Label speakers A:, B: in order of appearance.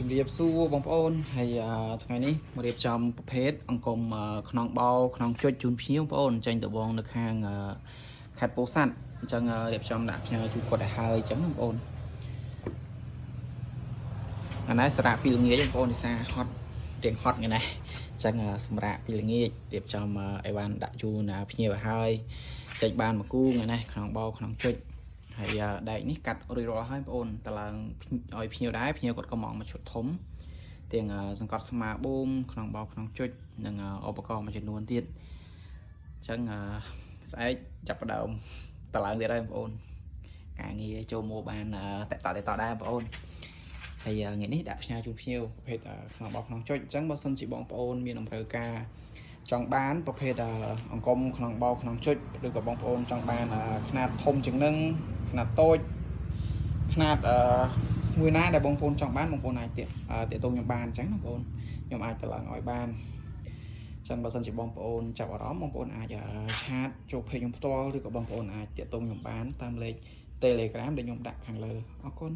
A: จุดเรียบสู้บองโอนให้ថ្ងៃនេះមករៀបចំប្រភេទអង្គមខ្នងបោខ្នងចុចជូនភ្ញៀវបងប្អូនចេញទៅបងនៅខាងខេត្តពោធិ៍សាត់អញ្ចឹងរៀបចំដាក់ផ្ញើជូនគាត់ឲ្យហើយអញ្ចឹងបងប្អូនអានេះសារៈពីល្ងាចបងប្អូននេះសារហត់រៀងហត់ថ្ងៃនេះអញ្ចឹងសម្រាប់ពីល្ងាចរៀបចំអីវ៉ាន់ដាក់ជូនភ្ញៀវឲ្យហើយចេញបានមកគូថ្ងៃនេះខ្នងបោខ្នងចុចហើយដែកនេះកាត់រួចរាល់ហើយបងប្អូនតឡើងឲ្យភ្ញៀវដែរភ្ញៀវគាត់ក៏មកឈុតធំទាំងសង្កត់ស្មាបូមក្នុងបោក្នុងចុចនិងឧបករណ៍មួយចំនួនទៀតអញ្ចឹងស្អែកចាប់ផ្ដើមតឡើងទៀតហើយបងប្អូនការងារចូលមកបានតតដែរបងប្អូនហើយថ្ងៃនេះដាក់ផ្ញើជូនភ្ញៀវប្រភេទក្នុងបោក្នុងចុចអញ្ចឹងបើសិនជាបងប្អូនមានតម្រូវការចង់បានប្រភេទអង្គមក្នុងបោក្នុងចុចឬក៏បងប្អូនចង់បានຂະຫນាតធំជាងនឹងຂະຫນាតតូចຂະຫນាតមួយណាដែលបងប្អូនចង់បានបងប្អូនអាចទាក់ទងខ្ញុំបានអញ្ចឹងណាបងប្អូនខ្ញុំអាចទៅឡើងឲ្យបានអញ្ចឹងបើសិនជាបងប្អូនចាប់អារម្មណ៍បងប្អូនអាចឆាតចូលពេកខ្ញុំផ្ទាល់ឬក៏បងប្អូនអាចទាក់ទងខ្ញុំបានតាមលេខ Telegram ដែលខ្ញុំដាក់ខាងលើអរគុណ